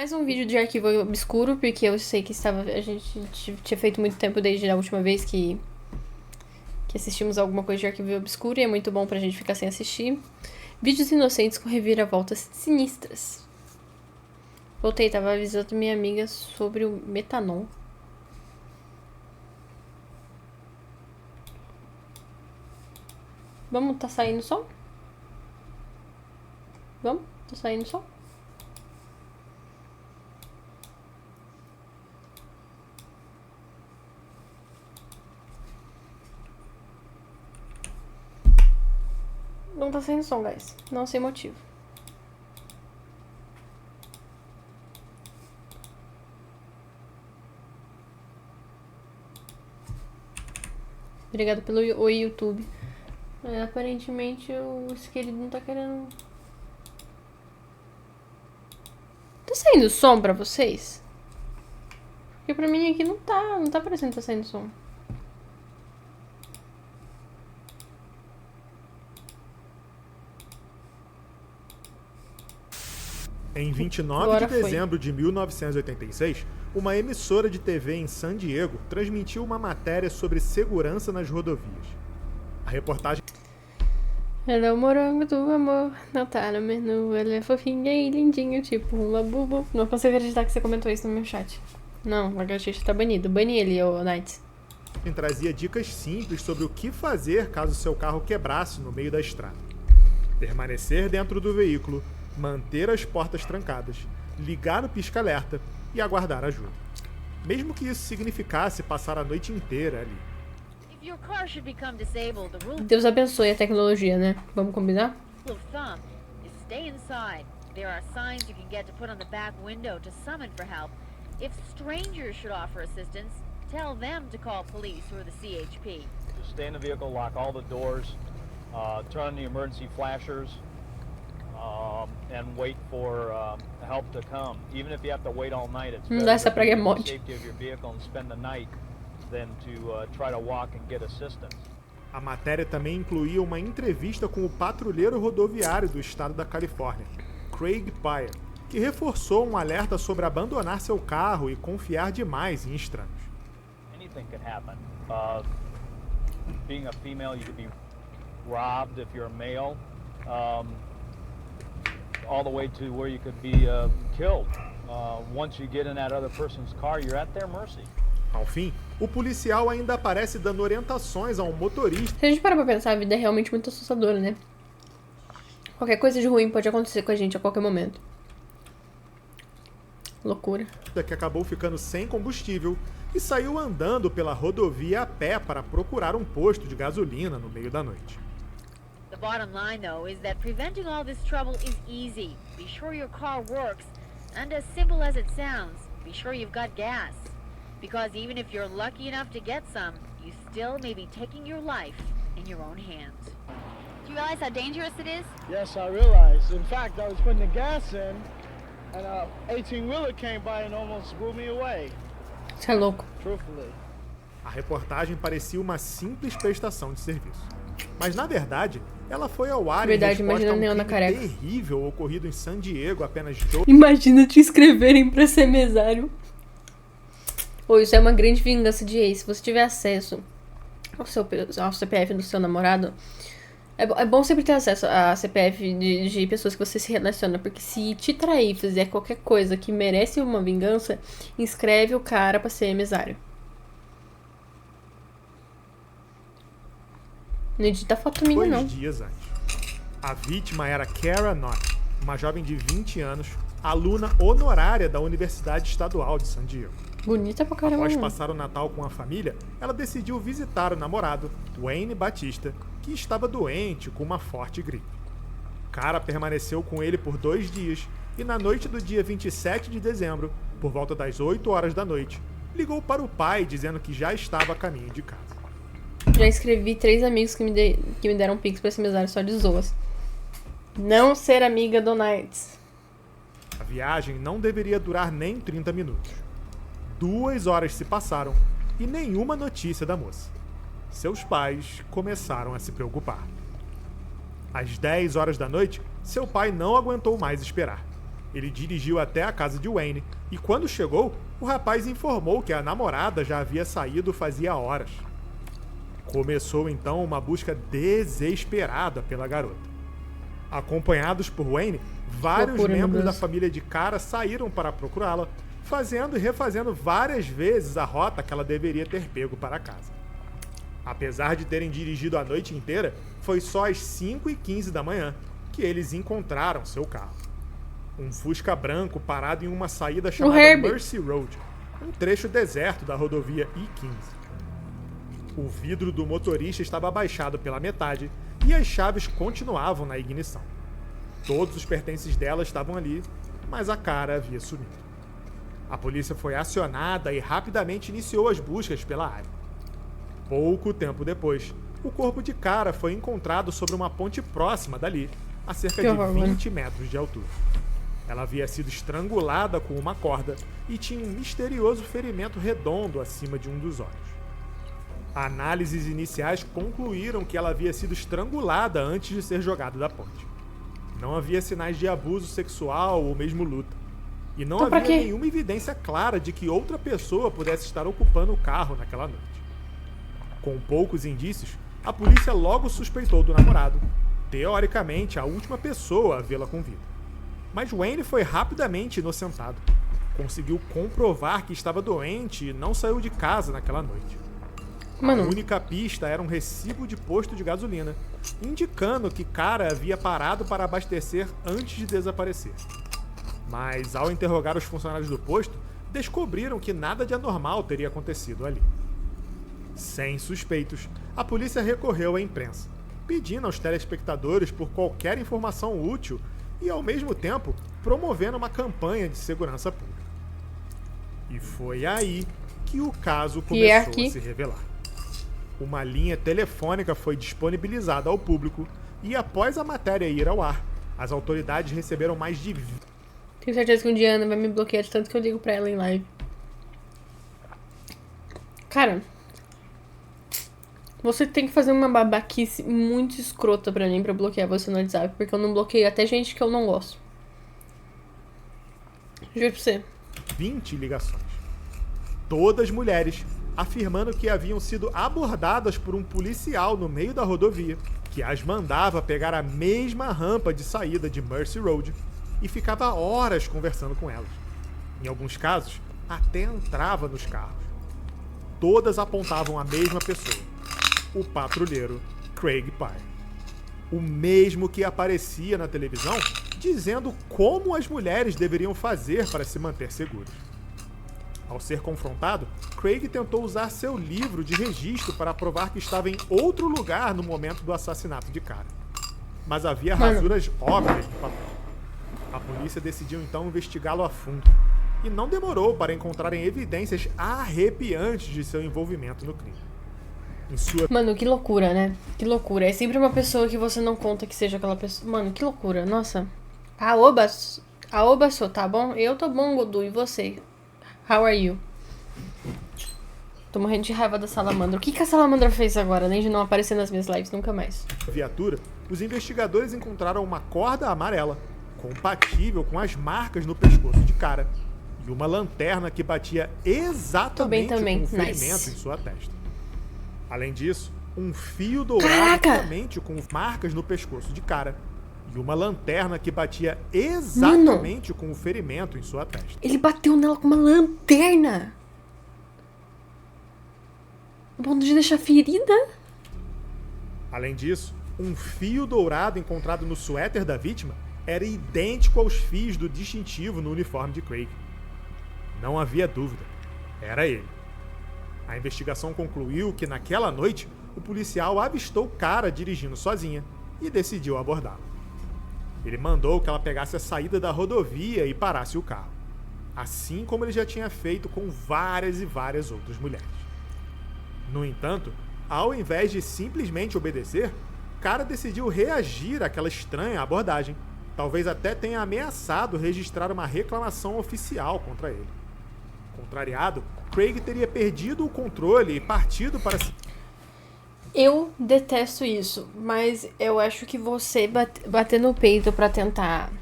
Mais um vídeo de arquivo obscuro, porque eu sei que a gente tinha feito muito tempo desde a última vez que assistimos alguma coisa de arquivo obscuro e é muito bom pra gente ficar sem assistir. Vídeos inocentes com reviravoltas sinistras. Voltei, tava avisando minha amiga sobre o metanol. Vamos, tá saindo som? Vamos? Tá saindo som? Não tá saindo som, guys. Não sei motivo. Obrigado pelo oi, YouTube. Aparentemente o querido não tá querendo... Tá saindo som pra vocês? Porque pra mim aqui não tá parecendo que tá saindo som. Em 29 de dezembro de 1986, uma emissora de TV em San Diego transmitiu uma matéria sobre segurança nas rodovias. A reportagem... Ela é o morango do amor, não tá no menu, ela é fofinha e lindinha, tipo um labubu. Não consigo acreditar que você comentou isso no meu chat. Não, o chat tá banido. Bani ele, ô Knight. trazia dicas simples sobre o que fazer caso seu carro quebrasse no meio da estrada. Permanecer dentro do veículo, manter as portas trancadas, ligar o pisca-alerta e aguardar ajuda. Mesmo que isso significasse passar a noite inteira ali. Deus abençoe a tecnologia, né? Vamos combinar? Tell them to call police or the CHP. Just stay in the vehicle, lock all the doors, turn on the emergency flashers, and wait for help to come. Even if you have to wait all night, it's better essa praga é for mod. the safety of your vehicle and spend the night than to try to walk and get assistance. A matéria também incluía uma entrevista com o patrulheiro rodoviário do estado da Califórnia, Craig Pyre, que reforçou um alerta sobre abandonar seu carro e confiar demais em estranhos. Anything can happen. Being a female, you could be robbed if you're a male, all the way to where you could be killed. Once you get in that other person's car, you're at their mercy. Ao fim, o policial ainda aparece dando orientações a um motorista. Se a gente parar pra pensar, a vida é realmente muito assustadora, né? Qualquer coisa de ruim pode acontecer com a gente a qualquer momento. Loucura. Que acabou ficando sem combustível e saiu andando pela rodovia a pé para procurar um posto de gasolina no meio da noite. The bottom line, though, is that preventing all this trouble is easy. Be sure your car works, and as simple as it sounds, be sure you've got gas. Because even if you're lucky enough to get some, you still may be taking your life in your own hands. Do you realize how dangerous it is? Yes, I realize. In fact, I was putting the gas in, and a 18-wheeler came by and almost blew me away. Você é louco. Truthfully. A reportagem parecia uma simples prestação de serviço. Mas, na verdade, ela foi ao ar em resposta a um crime terrível ocorrido em San Diego apenas 2... Imagina te inscreverem pra ser mesário. Ou isso é uma grande vingança de ex. Se você tiver acesso ao CPF do seu namorado, é bom sempre ter acesso a CPF de pessoas que você se relaciona, porque se te trair, fizer qualquer coisa que merece uma vingança, inscreve o cara pra ser mesário. Não edita foto minha, não. 2 dias antes. A vítima era Kara Knott, uma jovem de 20 anos, aluna honorária da Universidade Estadual de San Diego. Bonita pra caramba. Após passar o Natal com a família, ela decidiu visitar o namorado, Wayne Batista, que estava doente com uma forte gripe. Kara permaneceu com ele por 2 dias e na noite do dia 27 de dezembro, por volta das 8 horas da noite, ligou para o pai dizendo que já estava a caminho de casa. Já escrevi 3 amigos que me deram pix pra esse mesário só de zoas. Não ser amiga do Knights. A viagem não deveria durar nem 30 minutos. 2 horas se passaram e nenhuma notícia da moça. Seus pais começaram a se preocupar. Às 10 horas da noite, seu pai não aguentou mais esperar. Ele dirigiu até a casa de Wayne e quando chegou, o rapaz informou que a namorada já havia saído fazia horas. Começou então uma busca desesperada pela garota. Acompanhados por Wayne, vários membros da família de Cara saíram para procurá-la, fazendo e refazendo várias vezes a rota que ela deveria ter pego para casa. Apesar de terem dirigido a noite inteira, foi só às 5h15 da manhã que eles encontraram seu carro. Um Fusca branco parado em uma saída chamada Mercy Road, um trecho deserto da rodovia I-15. O vidro do motorista estava abaixado pela metade e as chaves continuavam na ignição. Todos os pertences dela estavam ali, mas a Cara havia sumido. A polícia foi acionada e rapidamente iniciou as buscas pela área. Pouco tempo depois, o corpo de Cara foi encontrado sobre uma ponte próxima dali, a cerca de 20 metros de altura. Ela havia sido estrangulada com uma corda e tinha um misterioso ferimento redondo acima de um dos olhos. Análises iniciais concluíram que ela havia sido estrangulada antes de ser jogada da ponte. Não havia sinais de abuso sexual ou mesmo luta. E não havia nenhuma evidência clara de que outra pessoa pudesse estar ocupando o carro naquela noite. Com poucos indícios, a polícia logo suspeitou do namorado, teoricamente a última pessoa a vê-la com vida. Mas Wayne foi rapidamente inocentado. Conseguiu comprovar que estava doente e não saiu de casa naquela noite. A única pista era um recibo de posto de gasolina, indicando que Cara havia parado para abastecer antes de desaparecer. Mas, ao interrogar os funcionários do posto, descobriram que nada de anormal teria acontecido ali. Sem suspeitos, a polícia recorreu à imprensa, pedindo aos telespectadores por qualquer informação útil e, ao mesmo tempo, promovendo uma campanha de segurança pública. E foi aí que o caso começou a se revelar. Uma linha telefônica foi disponibilizada ao público e, após a matéria ir ao ar, as autoridades receberam mais de... Tenho certeza que um dia a Ana vai me bloquear de tanto que eu ligo pra ela em live. Cara, você tem que fazer uma babaquice muito escrota pra mim pra bloquear você no WhatsApp, porque eu não bloqueio até gente que eu não gosto. Juro pra você. 20 ligações. Todas mulheres, afirmando que haviam sido abordadas por um policial no meio da rodovia, que as mandava pegar a mesma rampa de saída de Mercy Road e ficava horas conversando com elas. Em alguns casos, até entrava nos carros. Todas apontavam a mesma pessoa, o patrulheiro Craig Pyre. O mesmo que aparecia na televisão dizendo como as mulheres deveriam fazer para se manter seguras. Ao ser confrontado, Craig tentou usar seu livro de registro para provar que estava em outro lugar no momento do assassinato de Cara. Mas havia rasuras óbvias no papel. A polícia decidiu então investigá-lo a fundo. E não demorou para encontrarem evidências arrepiantes de seu envolvimento no crime. Mano, que loucura, né? Que loucura. É sempre uma pessoa que você não conta que seja aquela pessoa. Mano, que loucura. Nossa. Aoba, tá bom? Eu tô bom, Godu. E você? How are you? Tô morrendo de raiva da salamandra. O que a salamandra fez agora, além de não aparecer nas minhas lives nunca mais? Na viatura, os investigadores encontraram uma corda amarela, compatível com as marcas no pescoço de Cara, e uma lanterna que batia exatamente com o ferimento em sua testa. Além disso, um fio dourado somente com marcas no pescoço de Cara, e uma lanterna que batia exatamente com o ferimento em sua testa. Ele bateu nela com uma lanterna! A ponto de deixar ferida? Além disso, um fio dourado encontrado no suéter da vítima era idêntico aos fios do distintivo no uniforme de Craig. Não havia dúvida, era ele. A investigação concluiu que naquela noite o policial avistou Cara dirigindo sozinha e decidiu abordá-la. Ele mandou que ela pegasse a saída da rodovia e parasse o carro, assim como ele já tinha feito com várias e várias outras mulheres. No entanto, ao invés de simplesmente obedecer, Cara decidiu reagir àquela estranha abordagem. Talvez até tenha ameaçado registrar uma reclamação oficial contra ele. Contrariado, Craig teria perdido o controle e partido para... Eu detesto isso, mas eu acho que você bater no peito pra tentar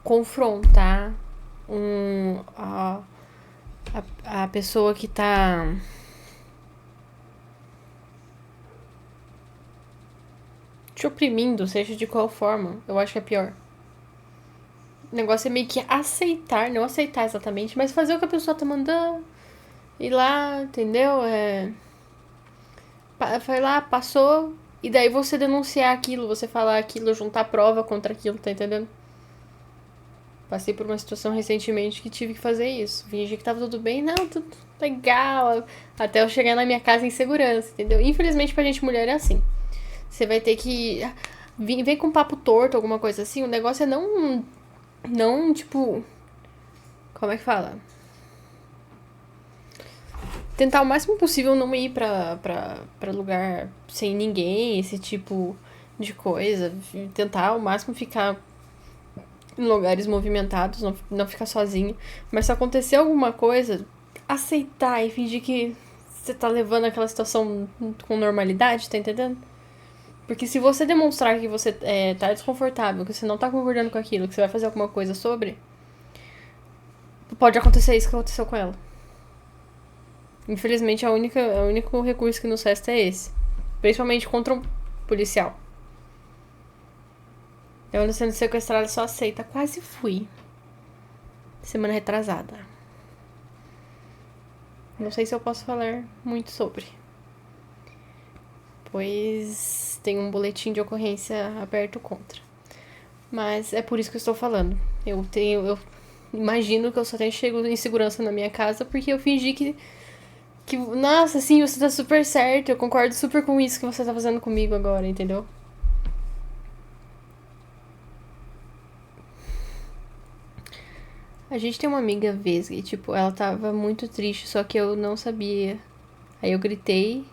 confrontar a pessoa que tá te oprimindo, seja de qual forma, eu acho que é pior. O negócio é meio que aceitar, não aceitar exatamente, mas fazer o que a pessoa tá mandando. Ir lá, entendeu? Foi lá, passou, e daí você denunciar aquilo, você falar aquilo, juntar prova contra aquilo, tá entendendo? Passei por uma situação recentemente que tive que fazer isso. Fingi que tava tudo bem, não, tudo legal, até eu chegar na minha casa em segurança, entendeu? Infelizmente pra gente mulher é assim. Você vai ter que... Vem com papo torto, alguma coisa assim, o negócio é não, tipo... Como é que fala? Tentar o máximo possível não ir pra lugar sem ninguém, esse tipo de coisa. Tentar ao máximo ficar em lugares movimentados, não ficar sozinho. Mas se acontecer alguma coisa, aceitar e fingir que você tá levando aquela situação com normalidade, tá entendendo? Porque se você demonstrar que você tá desconfortável, que você não tá concordando com aquilo, que você vai fazer alguma coisa sobre, pode acontecer isso que aconteceu com ela. Infelizmente, o único recurso que nos resta é esse. Principalmente contra um policial. Eu ando sendo sequestrada, só aceita. Quase fui. Semana retrasada. Não sei se eu posso falar muito sobre. Pois tem um boletim de ocorrência aberto contra. Mas é por isso que eu estou falando. Eu imagino que eu só tenho chego em segurança na minha casa porque eu fingi que nossa, sim, você tá super certo. Eu concordo super com isso que você tá fazendo comigo agora, entendeu? A gente tem uma amiga vesga e, tipo, ela tava muito triste, só que eu não sabia. Aí eu gritei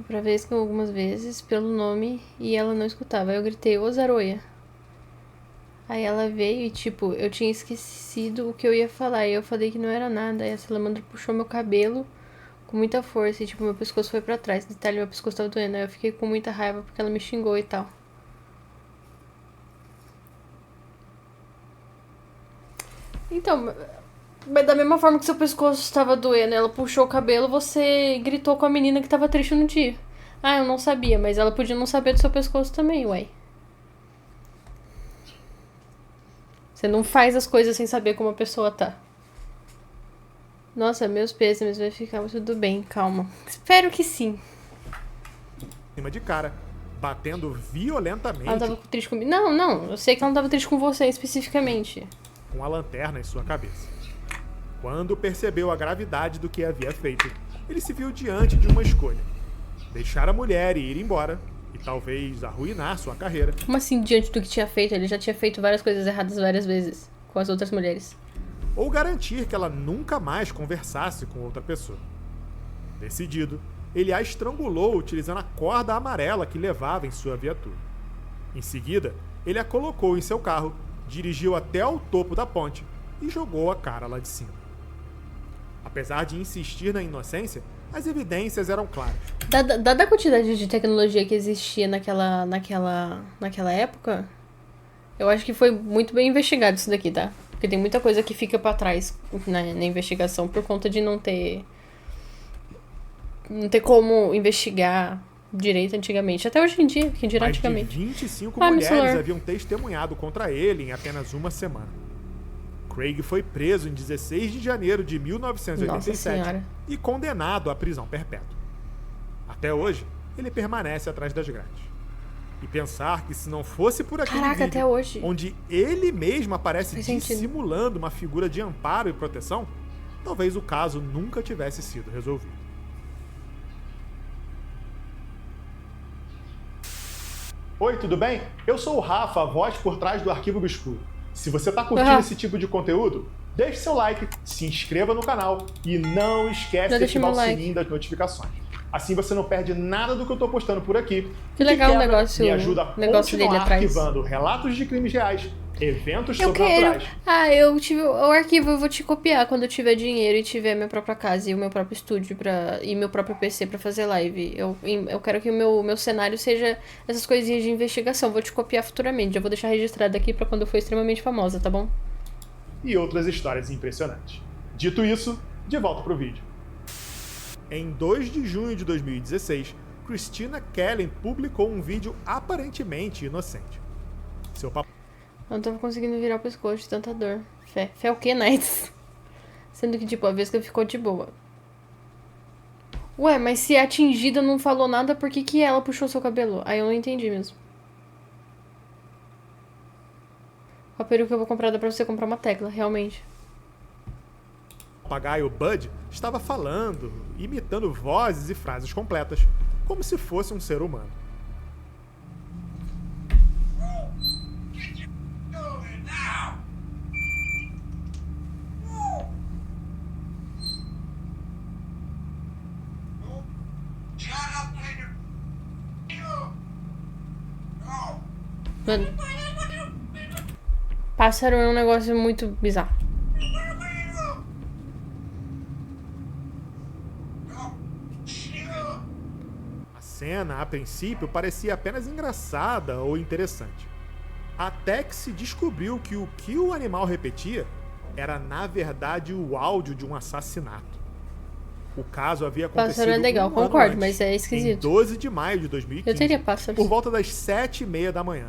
pra vesga algumas vezes pelo nome e ela não escutava. Aí eu gritei, ô Zaroia. Aí ela veio e, tipo, eu tinha esquecido o que eu ia falar. E eu falei que não era nada. Aí a salamandra puxou meu cabelo com muita força. E, tipo, meu pescoço foi pra trás. Detalhe, meu pescoço tava doendo. Aí eu fiquei com muita raiva porque ela me xingou e tal. Então, mas da mesma forma que seu pescoço estava doendo, ela puxou o cabelo, você gritou com a menina que tava triste no dia. Ah, eu não sabia, mas ela podia não saber do seu pescoço também, ué. Você não faz as coisas sem saber como a pessoa tá. Nossa, meus pêsames, vai ficar tudo bem, calma. Espero que sim. Cima de cara, batendo violentamente. Ela tava triste comigo. Não, eu sei que ela não tava triste com você especificamente. Com a lanterna em sua cabeça. Quando percebeu a gravidade do que havia feito, ele se viu diante de uma escolha. Deixar a mulher e ir embora, e talvez arruinar sua carreira. Como assim, diante do que tinha feito? Ele já tinha feito várias coisas erradas várias vezes com as outras mulheres. Ou garantir que ela nunca mais conversasse com outra pessoa. Decidido, ele a estrangulou utilizando a corda amarela que levava em sua viatura. Em seguida, ele a colocou em seu carro, dirigiu até ao topo da ponte e jogou a cara lá de cima. Apesar de insistir na inocência, as evidências eram claras. Dada a quantidade de tecnologia que existia naquela época, eu acho que foi muito bem investigado isso daqui, tá? Porque tem muita coisa que fica pra trás na investigação por conta de não ter como investigar direito antigamente. Até hoje em dia, que dirá antigamente. Mais de 25 mulheres haviam testemunhado contra ele em apenas uma semana. Craig foi preso em 16 de janeiro de 1987 e condenado à prisão perpétua. Até hoje, ele permanece atrás das grades. E pensar que se não fosse por aquele vídeo, até hoje, onde ele mesmo aparece dissimulando uma figura de amparo e proteção, talvez o caso nunca tivesse sido resolvido. Oi, tudo bem? Eu sou o Rafa, a voz por trás do Arquivo Obscuro. Se você está curtindo esse tipo de conteúdo, deixe seu like, se inscreva no canal e não esquece de ativar o sininho das notificações. Assim você não perde nada do que eu estou postando por aqui. Que legal o negócio, me ajuda a continuar arquivando relatos de crimes reais Eventos Eu sobrenaturais. quero. Ah, eu tive o arquivo, eu vou te copiar quando eu tiver dinheiro e tiver minha própria casa e o meu próprio estúdio e meu próprio PC pra fazer live. Eu quero que o meu cenário seja essas coisinhas de investigação. Vou te copiar futuramente. Eu vou deixar registrado aqui pra quando eu for extremamente famosa, tá bom? E outras histórias impressionantes. Dito isso, de volta pro vídeo. Em 2 de junho de 2016, Christina Kellen publicou um vídeo aparentemente inocente. Seu papai Eu não tava conseguindo virar o pescoço de tanta dor. Fé o que, Nights? Sendo que, tipo, a Vesca ficou de boa. Ué, mas se a atingida não falou nada, por que ela puxou seu cabelo? Aí eu não entendi mesmo. A peruca que eu vou comprar dá pra você comprar uma tecla, realmente. O papagaio Bud estava falando, imitando vozes e frases completas, como se fosse um ser humano. Mano, pássaro é um negócio muito bizarro. A cena, a princípio, parecia apenas engraçada ou interessante. Até que se descobriu que o animal repetia era, na verdade, o áudio de um assassinato. O caso havia acontecido Pássaro é legal, um ano concordo, antes, mas é em esquisito. 12 de maio de 2015, Eu teria pássaros. por volta das 7h30 da manhã.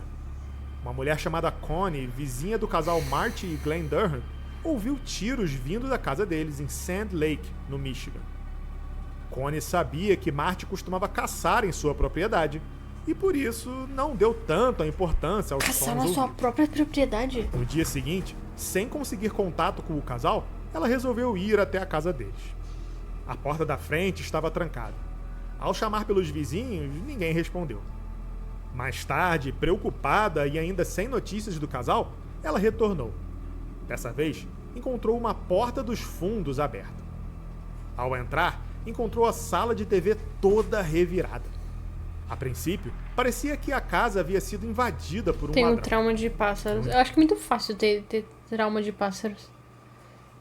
Uma mulher chamada Connie, vizinha do casal Marty e Glenn Durham, ouviu tiros vindo da casa deles em Sand Lake, no Michigan. Connie sabia que Marty costumava caçar em sua propriedade e por isso não deu tanta importância aos Caçar sons na sua ouvidos. própria propriedade? No dia seguinte, sem conseguir contato com o casal, ela resolveu ir até a casa deles. A porta da frente estava trancada. Ao chamar pelos vizinhos, ninguém respondeu. Mais tarde, preocupada e ainda sem notícias do casal, ela retornou. Dessa vez, encontrou uma porta dos fundos aberta. Ao entrar, encontrou a sala de TV toda revirada. A princípio, parecia que a casa havia sido invadida por um Tenho ladrão. trauma de pássaros. Eu acho que é muito fácil ter trauma de pássaros.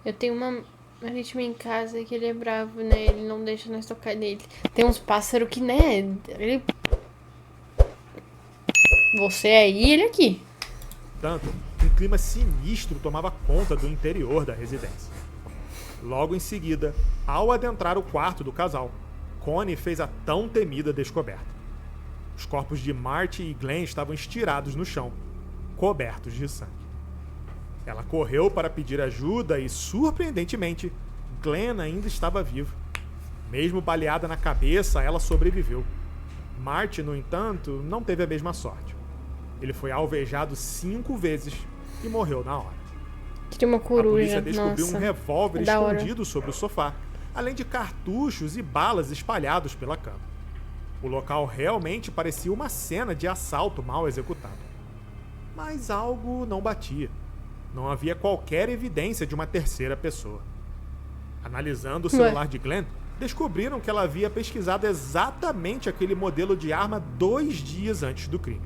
Eu tenho uma ritmo em casa que ele é bravo, né? Ele não deixa nós tocar nele. Tem uns pássaros que, né? Ele... Você aí, ele aqui. Tanto, um clima sinistro tomava conta do interior da residência. Logo em seguida, ao adentrar o quarto do casal, Connie fez a tão temida descoberta. Os corpos de Marty e Glenn estavam estirados no chão, cobertos de sangue. Ela correu para pedir ajuda e, surpreendentemente, Glenn ainda estava vivo. Mesmo baleada na cabeça, ela sobreviveu. Marty, no entanto, não teve a mesma sorte. Ele foi alvejado 5 vezes e morreu na hora. Queria uma A coruja. polícia descobriu Nossa. um revólver da hora. escondido sobre o sofá, além de cartuchos e balas espalhados pela cama. O local realmente parecia uma cena de assalto mal executado. Mas algo não batia. Não havia qualquer evidência de uma terceira pessoa. Analisando o celular de Glenn, descobriram que ela havia pesquisado exatamente aquele modelo de arma 2 dias antes do crime.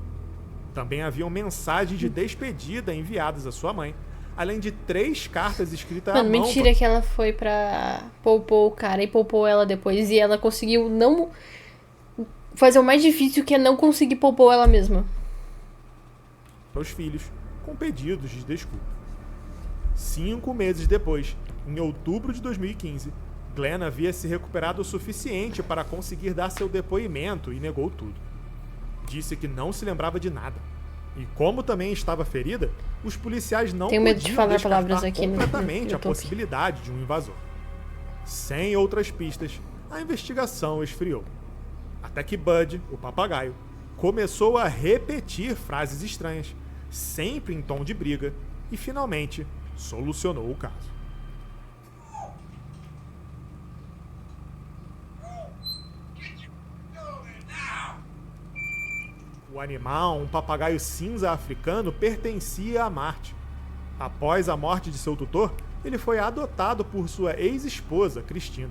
Também haviam mensagens de despedida enviadas à sua mãe, além de 3 cartas escritas à Mano, mão. mentira que ela foi pra poupou o cara e poupou ela depois. E ela conseguiu não fazer o mais difícil, que é não conseguir poupou ela mesma. Para os filhos, com pedidos de desculpa. 5 meses depois, em outubro de 2015, Glenn havia se recuperado o suficiente para conseguir dar seu depoimento e negou tudo. Disse que não se lembrava de nada. E como também estava ferida, os policiais não Tenho medo de podiam falar descartar palavras aqui no completamente a YouTube. possibilidade de um invasor. Sem outras pistas, a investigação esfriou. Até que Bud, o papagaio, começou a repetir frases estranhas, sempre em tom de briga, e finalmente solucionou o caso. O animal, um papagaio cinza africano, pertencia a Marty. Após a morte de seu tutor, ele foi adotado por sua ex-esposa, Christina.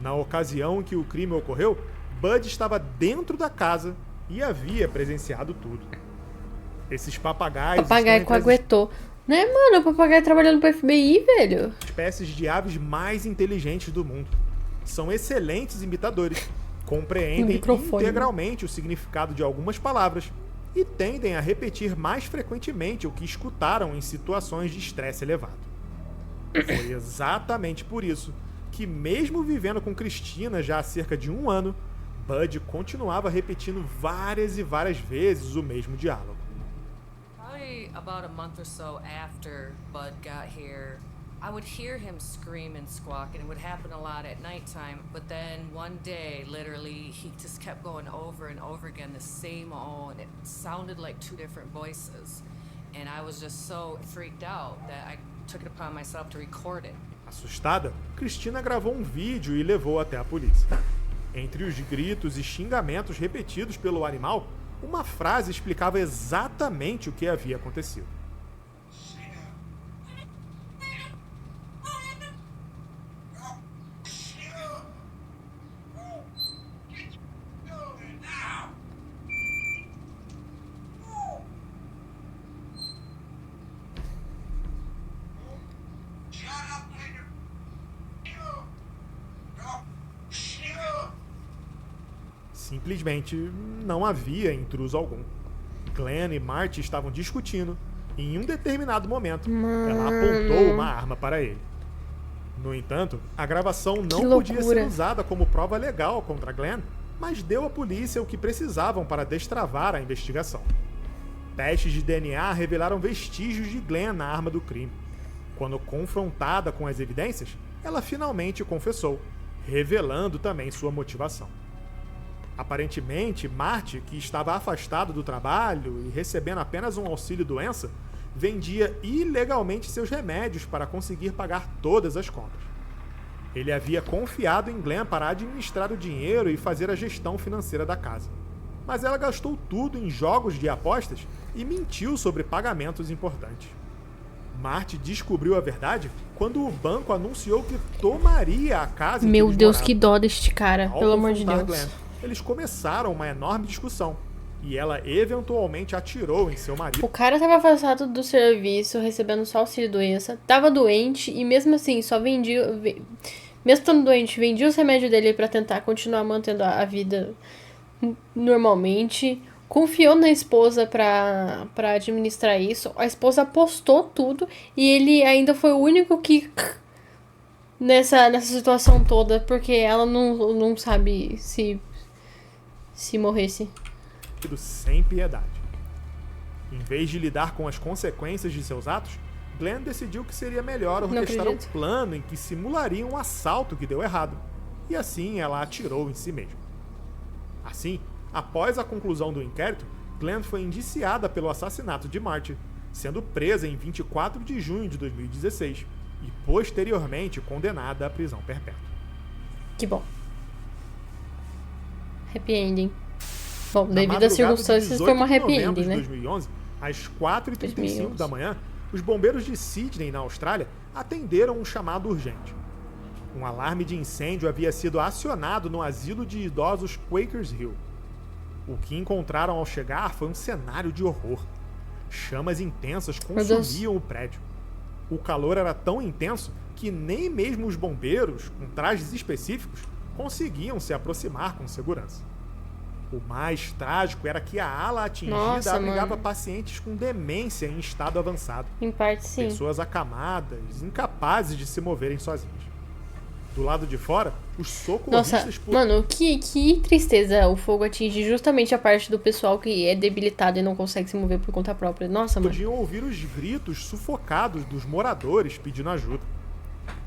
Na ocasião em que o crime ocorreu, Bud estava dentro da casa e havia presenciado tudo. Esses papagaios Papagaio estão entre as coaguetou. Né, mano? O papagaio trabalhando pro FBI, velho. espécies de aves mais inteligentes do mundo. São excelentes imitadores, compreendem Microfone. integralmente o significado de algumas palavras e tendem a repetir mais frequentemente o que escutaram em situações de estresse elevado. Foi exatamente por isso que, mesmo vivendo com Cristina já há cerca de 1 ano, Bud continuava repetindo várias e várias vezes o mesmo diálogo. Probably about a month or so after Bud got here, I would hear him scream and squawk, and it would happen a lot at nighttime. But then one day, literally, he just kept going over and over again, the same and it sounded like 2 different voices. And I was just so freaked out that I took it upon myself to record it. Assustada, Cristina gravou um vídeo e levou até a polícia. Entre os gritos e xingamentos repetidos pelo animal, uma frase explicava exatamente o que havia acontecido. Simplesmente não havia intruso algum. Glenn e Marty estavam discutindo e, em um determinado momento, ela apontou uma arma para ele. No entanto, a gravação não podia ser usada como prova legal contra Glenn, mas deu à polícia o que precisavam para destravar a investigação. Testes de DNA revelaram vestígios de Glenn na arma do crime. Quando confrontada com as evidências, ela finalmente confessou, revelando também sua motivação. Aparentemente, Marty, que estava afastado do trabalho e recebendo apenas um auxílio-doença, vendia ilegalmente seus remédios para conseguir pagar todas as contas. Ele havia confiado em Glenn para administrar o dinheiro e fazer a gestão financeira da casa. Mas ela gastou tudo em jogos de apostas e mentiu sobre pagamentos importantes. Marty descobriu a verdade quando o banco anunciou que tomaria a casa em que Meu eles Deus, moravam. que dó deste cara, Ao pelo amor de confrontar Deus. Glenn, eles começaram uma enorme discussão e ela eventualmente atirou em seu marido. O cara tava afastado do serviço, recebendo só auxílio-doença, tava doente e mesmo assim só vendia... Mesmo estando doente, vendia os remédios dele pra tentar continuar mantendo a vida normalmente. Confiou na esposa pra administrar isso. A esposa apostou tudo e ele ainda foi o único que... Nessa situação toda, porque ela não sabe se morresse. Sem piedade. Em vez de lidar com as consequências de seus atos, Glenn decidiu que seria melhor orquestrar um plano em que simularia um assalto que deu errado. E assim ela atirou em si mesma. Assim, após a conclusão do inquérito, Glenn foi indiciada pelo assassinato de Marty, sendo presa em 24 de junho de 2016 e posteriormente condenada à prisão perpétua. Que bom. Happy ending. Bom, Na devido às madrugada de circunstâncias, 18 foi uma de happy novembro ending, de né? 2011, às 4h35 2011. da manhã, os bombeiros de Sydney, na Austrália, atenderam um chamado urgente. Um alarme de incêndio havia sido acionado no asilo de idosos Quakers Hill. O que encontraram ao chegar foi um cenário de horror. Chamas intensas consumiam o prédio. O calor era tão intenso que nem mesmo os bombeiros, com trajes específicos, conseguiam se aproximar com segurança. O mais trágico era que a ala atingida abrigava pacientes com demência em estado avançado. Em parte, sim. Pessoas acamadas, incapazes de se moverem sozinhas. Do lado de fora, os socorristas... Nossa, mano, que tristeza. O fogo atinge justamente a parte do pessoal que é debilitado e não consegue se mover por conta própria. Nossa, mano. Podiam ouvir os gritos sufocados dos moradores pedindo ajuda.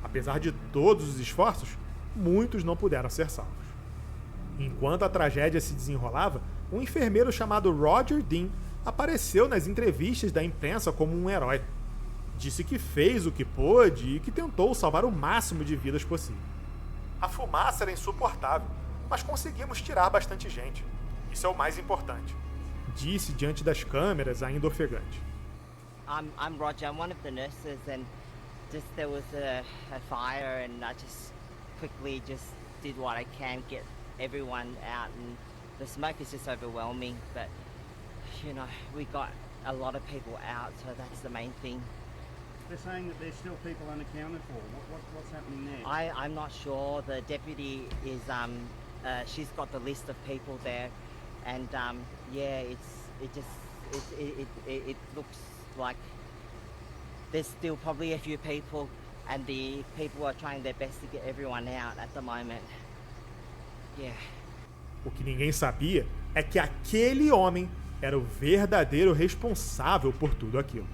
Apesar de todos os esforços, muitos não puderam ser salvos. Enquanto a tragédia se desenrolava, um enfermeiro chamado Roger Dean apareceu nas entrevistas da imprensa como um herói. Disse que fez o que pôde e que tentou salvar o máximo de vidas possível. A fumaça era insuportável, mas conseguimos tirar bastante gente. Isso é o mais importante. Disse diante das câmeras, ainda ofegante. I'm Roger. I'm one of the nurses, and just there was a fire, and I just quickly did what I can, get everyone out, and the smoke is just overwhelming. But you know, we got a lot of people out, so that's the main thing. They're saying that there's still people unaccounted for. What's happening there? I'm not sure. The deputy is she's got the list of people there, and yeah, it looks like there's still probably a few people, and the people are trying their best to get everyone out at the moment. Yeah. O que ninguém sabia é que aquele homem era o verdadeiro responsável por tudo aquilo.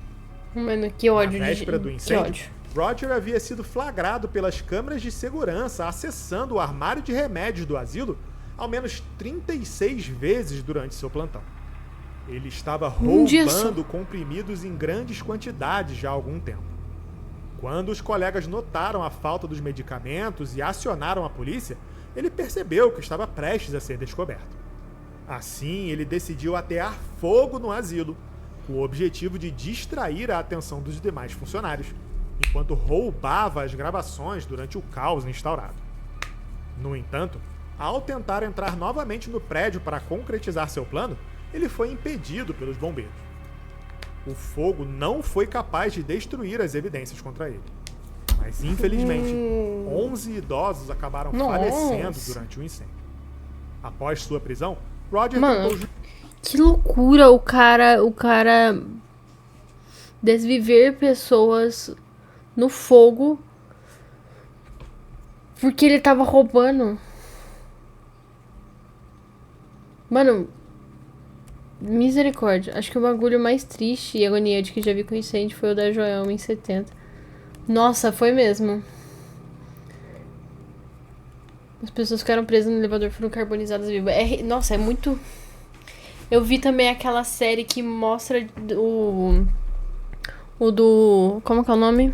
Mano, que ódio. Na véspera do que incêndio, ódio. Roger havia sido flagrado pelas câmeras de segurança acessando o armário de remédios do asilo ao menos 36 vezes durante seu plantão. Ele estava roubando comprimidos em grandes quantidades já há algum tempo. Quando os colegas notaram a falta dos medicamentos e acionaram a polícia, ele percebeu que estava prestes a ser descoberto. Assim, ele decidiu atear fogo no asilo, com o objetivo de distrair a atenção dos demais funcionários, enquanto roubava as gravações durante o caos instaurado. No entanto, ao tentar entrar novamente no prédio para concretizar seu plano, ele foi impedido pelos bombeiros. O fogo não foi capaz de destruir as evidências contra ele. Mas, infelizmente, 11 idosos acabaram falecendo durante o incêndio. Após sua prisão, Roger tentou... Que loucura o cara desviver pessoas no fogo porque ele tava roubando. Mano, misericórdia. Acho que o bagulho mais triste e agoniante que já vi com incêndio foi o da Joelma em 70. Nossa, foi mesmo. As pessoas ficaram presas no elevador, foram carbonizadas vivas. Nossa, é muito... Eu vi também aquela série que mostra o do... Como que é o nome?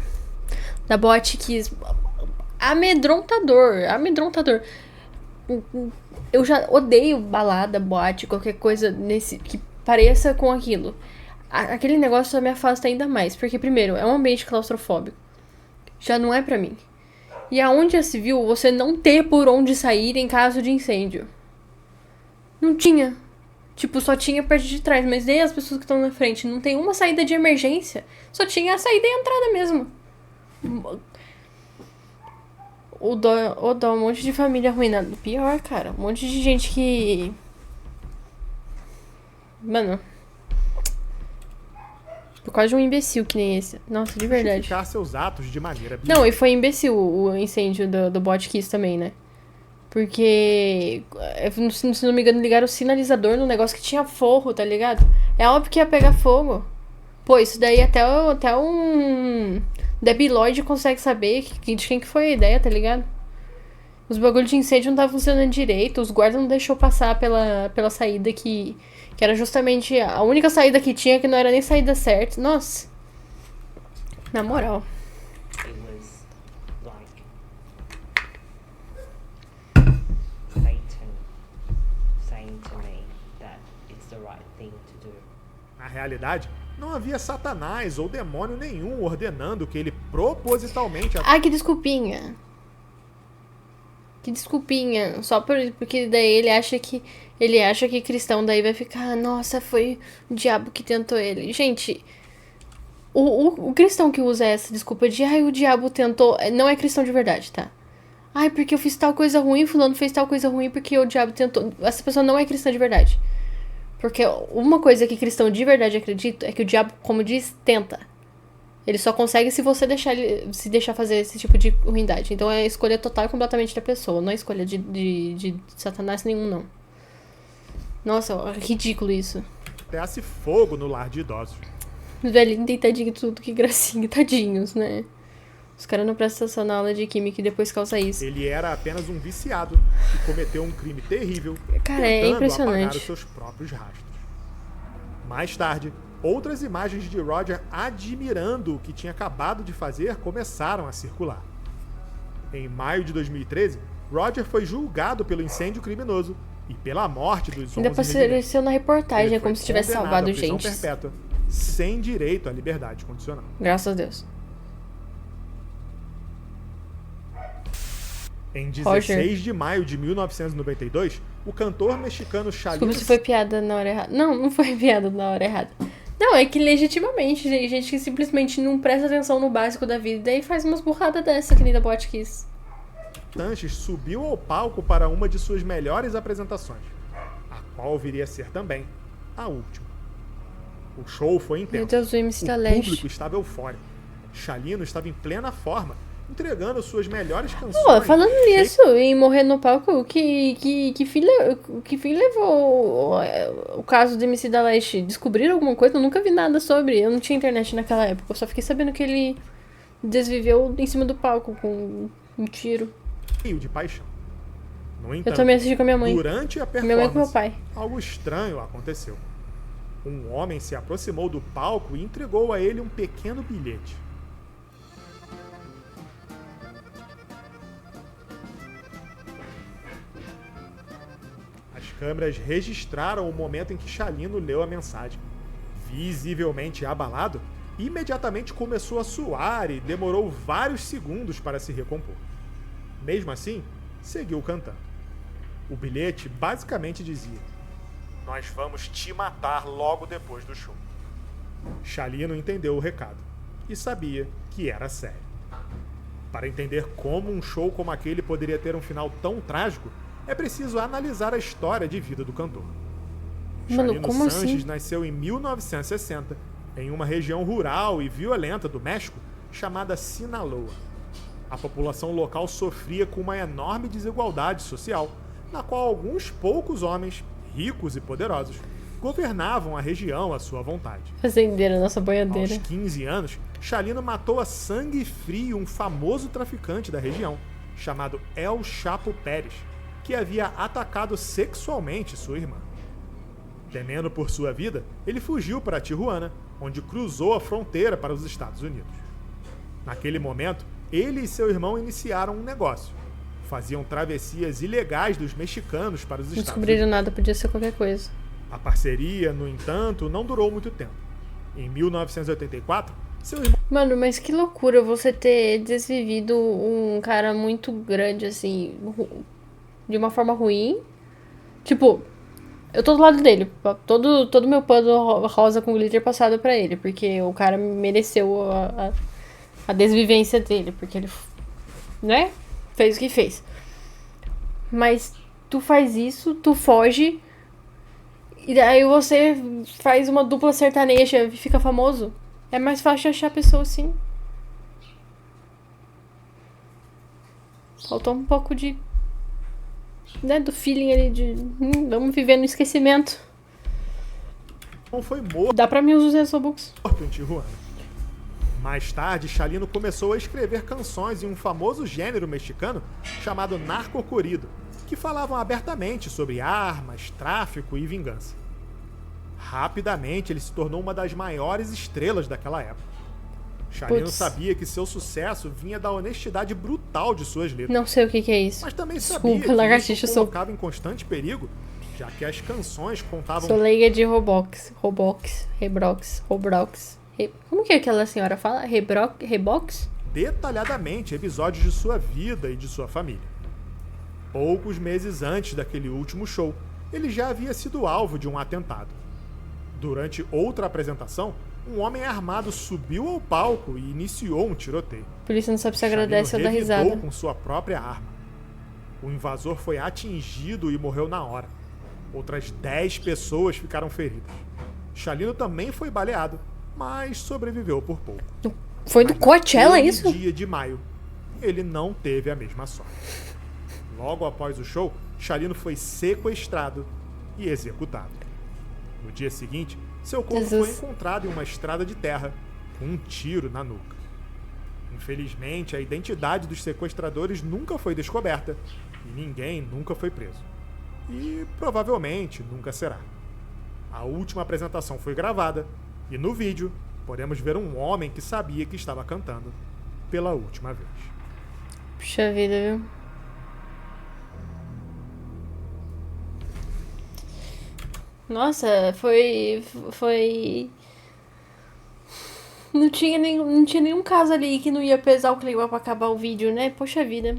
Da Boate Kiss. Amedrontador. Eu já odeio balada, boate, qualquer coisa que pareça com aquilo. Aquele negócio só me afasta ainda mais. Porque, primeiro, é um ambiente claustrofóbico. Já não é pra mim. E aonde já se viu você não ter por onde sair em caso de incêndio? Não tinha. Tipo, só tinha a parte de trás, mas nem as pessoas que estão na frente. Não tem uma saída de emergência. Só tinha a saída e a entrada mesmo. Um monte de família arruinada. Pior, cara. Um monte de gente que... Mano. Por causa de um imbecil que nem esse. Nossa, de verdade. Justificar seus atos de maneira... Não, e foi imbecil o incêndio do Boate Kiss também, né? Porque, se não me engano, ligaram o sinalizador no negócio que tinha forro, tá ligado? É óbvio que ia pegar fogo. Pô, isso daí até um debilóide consegue saber de quem que foi a ideia, tá ligado? Os bagulhos de incêndio não estavam funcionando direito, os guardas não deixou passar pela saída que era justamente a única saída que tinha, que não era nem saída certa. Nossa. Na moral. Na realidade, não havia Satanás ou demônio nenhum ordenando que ele propositalmente... Ai, que desculpinha. Que desculpinha. Só porque daí ele acha que cristão daí vai ficar... Nossa, foi o diabo que tentou ele. Gente, o cristão que usa essa desculpa de... Ai, o diabo tentou... Não é cristão de verdade, tá? Ai, porque eu fiz tal coisa ruim, fulano fez tal coisa ruim porque o diabo tentou... Essa pessoa não é cristã de verdade. Porque uma coisa que cristão de verdade acredita é que o diabo, como diz, tenta. Ele só consegue se você se deixar fazer esse tipo de ruindade. Então é a escolha total e completamente da pessoa. Não é escolha de Satanás nenhum, não. Nossa, é ridículo isso. Pegasse fogo no lar de idosos. Os velhinhos tem tadinho tudo, que gracinha. Tadinhos, né? Os caras não prestam atenção na aula de química e depois causa isso. Ele era apenas um viciado que cometeu um crime terrível, cara, é impressionante, apagar os seus próprios rastros. Mais tarde, outras imagens de Roger admirando o que tinha acabado de fazer começaram a circular. Em maio de 2013, Roger foi julgado pelo incêndio criminoso e pela morte dos 11 ainda apareceu na reportagem, é como se tivesse salvado gente. Perpétua, sem direito à liberdade condicional. Graças a Deus. Em 16 de maio de 1992, o cantor mexicano Chalino... Desculpa se foi piada na hora errada. Não foi piada na hora errada. Não, é que legitimamente tem gente que simplesmente não presta atenção no básico da vida e faz umas burradas dessa, que nem da Botkiss. Sanches subiu ao palco para uma de suas melhores apresentações, a qual viria a ser também a última. O show foi intenso. Meu Deus, o MC da O Leste. público estava eufórico. Xalino estava em plena forma, entregando suas melhores canções. Pô, falando cheio- nisso, em morrer no palco, que fim levou o caso do MC da Leste? Descobriram alguma coisa? Eu nunca vi nada sobre. Eu não tinha internet naquela época. Eu só fiquei sabendo que ele desviveu em cima do palco com um tiro. cheio de paixão. No Eu entanto, também assisti com a minha mãe. durante a Minha mãe e com meu performance, pai. algo estranho aconteceu. Um homem se aproximou do palco e entregou a ele um pequeno bilhete. As câmeras registraram o momento em que Xalino leu a mensagem. Visivelmente abalado, imediatamente começou a suar e demorou vários segundos para se recompor. Mesmo assim, seguiu cantando. O bilhete basicamente dizia: "Nós vamos te matar logo depois do show." Xalino entendeu o recado e sabia que era sério. Para entender como um show como aquele poderia ter um final tão trágico, é preciso analisar a história de vida do cantor. Mano, Xalino como Sanches assim? nasceu em 1960 em uma região rural e violenta do México chamada Sinaloa. A população local sofria com uma enorme desigualdade social, na qual alguns poucos homens, ricos e poderosos, governavam a região à sua vontade. Fazendeira, nossa Aos boiadeira. 15 anos, Xalino matou a sangue frio um famoso traficante da região, chamado El Chapo Pérez, que havia atacado sexualmente sua irmã. Temendo por sua vida, ele fugiu para Tijuana, onde cruzou a fronteira para os Estados Unidos. Naquele momento, ele e seu irmão iniciaram um negócio. Faziam travessias ilegais dos mexicanos para os Não Estados descobriram Unidos. nada, podia ser qualquer coisa. A parceria, no entanto, não durou muito tempo. Em 1984, seu irmão Mano, mas que loucura você ter desvivido um cara muito grande, assim, de uma forma ruim. Tipo, eu tô do lado dele. Todo meu pano rosa com glitter passado pra ele. Porque o cara mereceu a desvivência dele. Porque ele, né? Fez o que fez. Mas tu faz isso, tu foge. E daí você faz uma dupla sertaneja e fica famoso. É mais fácil achar pessoa assim. Faltou um pouco de... né, do feeling ali de... vamos viver no esquecimento. foi morto Dá pra mim usar os Robux. em Tijuana. Mais tarde, Xalino começou a escrever canções em um famoso gênero mexicano chamado narcocorrido, que falavam abertamente sobre armas, tráfico e vingança. Rapidamente, ele se tornou uma das maiores estrelas daquela época. Xalino Putz. sabia que seu sucesso vinha da honestidade brutal de suas letras, Não sei o que é isso. mas também Desculpa, sabia que lagartixa, isso eu sou- colocava em constante perigo, já que as canções contavam Sou leiga de Roblox. Como que aquela senhora fala? Rebox? detalhadamente episódios de sua vida e de sua família. Poucos meses antes daquele último show, ele já havia sido alvo de um atentado. Durante outra apresentação, um homem armado subiu ao palco e iniciou um tiroteio. A polícia não sabe se Xalino agradece ou dá revidou risada. com sua própria arma. O invasor foi atingido e morreu na hora. Outras 10 pessoas ficaram feridas. Xalino também foi baleado, mas sobreviveu por pouco. Foi do Mas Coachella naquele isso? dia de maio, ele não teve a mesma sorte. Logo após o show, Xalino foi sequestrado e executado. No dia seguinte, seu corpo Jesus. foi encontrado em uma estrada de terra, com um tiro na nuca. Infelizmente, a identidade dos sequestradores nunca foi descoberta e ninguém nunca foi preso. E provavelmente nunca será. A última apresentação foi gravada e no vídeo podemos ver um homem que sabia que estava cantando pela última vez. Puxa vida, viu? Nossa, foi... Não tinha nenhum caso ali que não ia pesar o clima pra acabar o vídeo, né? Poxa vida.